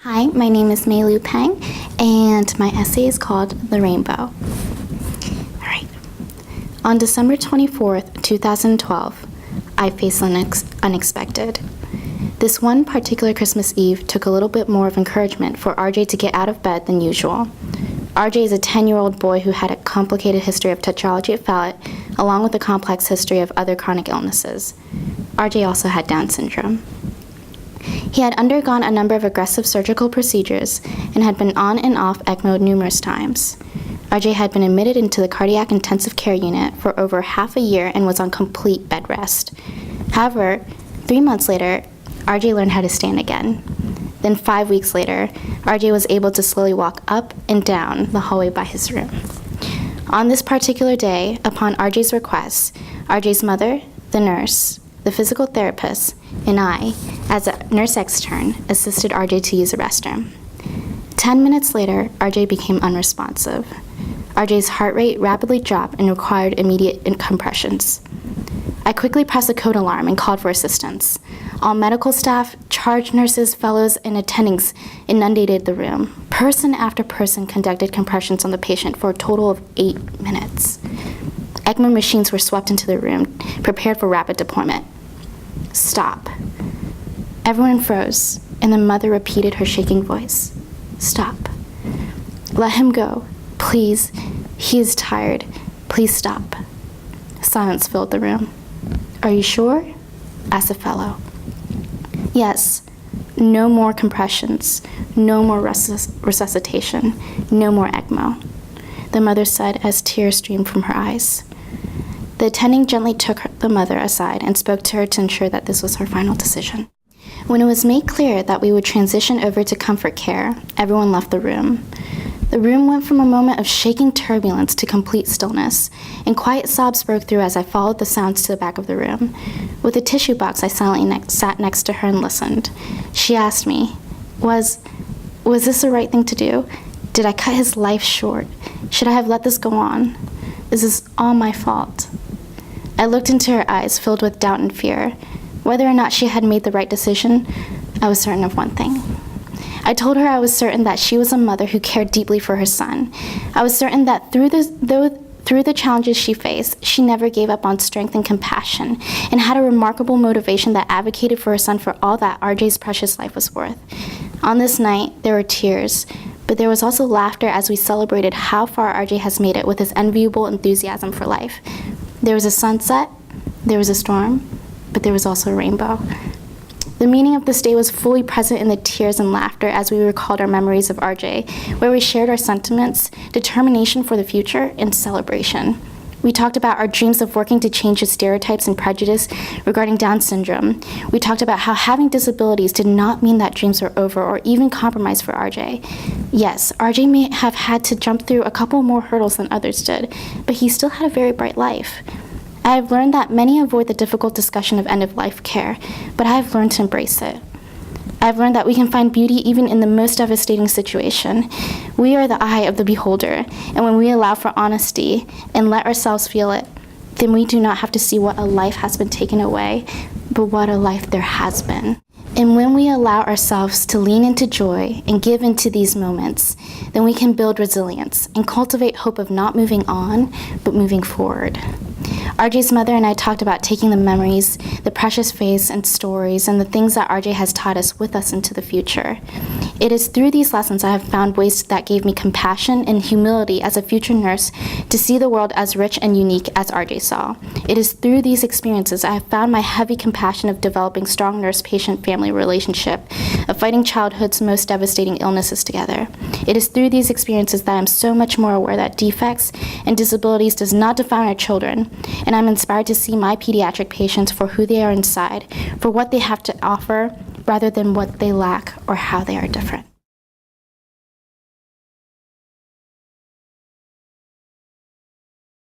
Hi, my name is May Le Peng, and my essay is called The Rainbow. All right. On December 24th, 2012, I faced unexpected. This one particular Christmas Eve took a little bit more of encouragement for RJ to get out of bed than usual. RJ is a 10-year-old boy who had a complicated history of tetralogy of Fallot, along with a complex history of other chronic illnesses. RJ also had Down syndrome. He had undergone a number of aggressive surgical procedures and had been on and off ECMO numerous times. RJ had been admitted into the cardiac intensive care unit for over half a year and was on complete bed rest. However, 3 months later, RJ learned how to stand again. Then 5 weeks later, RJ was able to slowly walk up and down the hallway by his room. On this particular day, upon RJ's request, RJ's mother, the nurse, the physical therapist, and I, as a nurse extern, assisted RJ to use the restroom. 10 minutes later, RJ became unresponsive. RJ's heart rate rapidly dropped and required immediate compressions. I quickly pressed the code alarm and called for assistance. All medical staff, charge nurses, fellows, and attendings inundated the room. Person after person conducted compressions on the patient for a total of 8 minutes. ECMO machines were swept into the room, prepared for rapid deployment. Stop. Everyone froze, and the mother repeated her shaking voice. Stop. Let him go. Please. He is tired. Please stop. Silence filled the room. Are you sure? Asked a fellow. Yes. No more compressions. No more resuscitation. No more ECMO, the mother said as tears streamed from her eyes. The attending gently took the mother aside and spoke to her to ensure that this was her final decision. When it was made clear that we would transition over to comfort care, everyone left the room. The room went from a moment of shaking turbulence to complete stillness, and quiet sobs broke through as I followed the sounds to the back of the room. With a tissue box, I silently sat next to her and listened. She asked me, Was this the right thing to do? Did I cut his life short? Should I have let this go on? Is this all my fault? I looked into her eyes filled with doubt and fear. Whether or not she had made the right decision, I was certain of one thing. I told her I was certain that she was a mother who cared deeply for her son. I was certain that through the challenges she faced, she never gave up on strength and compassion, and had a remarkable motivation that advocated for her son for all that RJ's precious life was worth. On this night, there were tears, but there was also laughter as we celebrated how far RJ has made it with his enviable enthusiasm for life. There was a sunset, there was a storm, but there was also a rainbow. The meaning of this day was fully present in the tears and laughter as we recalled our memories of RJ, where we shared our sentiments, determination for the future, and celebration. We talked about our dreams of working to change the stereotypes and prejudice regarding Down syndrome. We talked about how having disabilities did not mean that dreams were over or even compromised for RJ. Yes, RJ may have had to jump through a couple more hurdles than others did, but he still had a very bright life. I have learned that many avoid the difficult discussion of end-of-life care, but I have learned to embrace it. I've learned that we can find beauty even in the most devastating situation. We are the eye of the beholder, and when we allow for honesty and let ourselves feel it, then we do not have to see what a life has been taken away, but what a life there has been. And when we allow ourselves to lean into joy and give into these moments, then we can build resilience and cultivate hope of not moving on, but moving forward. RJ's mother and I talked about taking the memories, the precious faiths and stories, and the things that RJ has taught us with us into the future. It is through these lessons I have found ways that gave me compassion and humility as a future nurse to see the world as rich and unique as RJ saw. It is through these experiences I have found my heavy compassion of developing strong nurse-patient-family relationship, of fighting childhood's most devastating illnesses together. It is through these experiences that I am so much more aware that defects and disabilities does not define our children, and I'm inspired to see my pediatric patients for who they are inside, for what they have to offer, rather than what they lack or how they are different.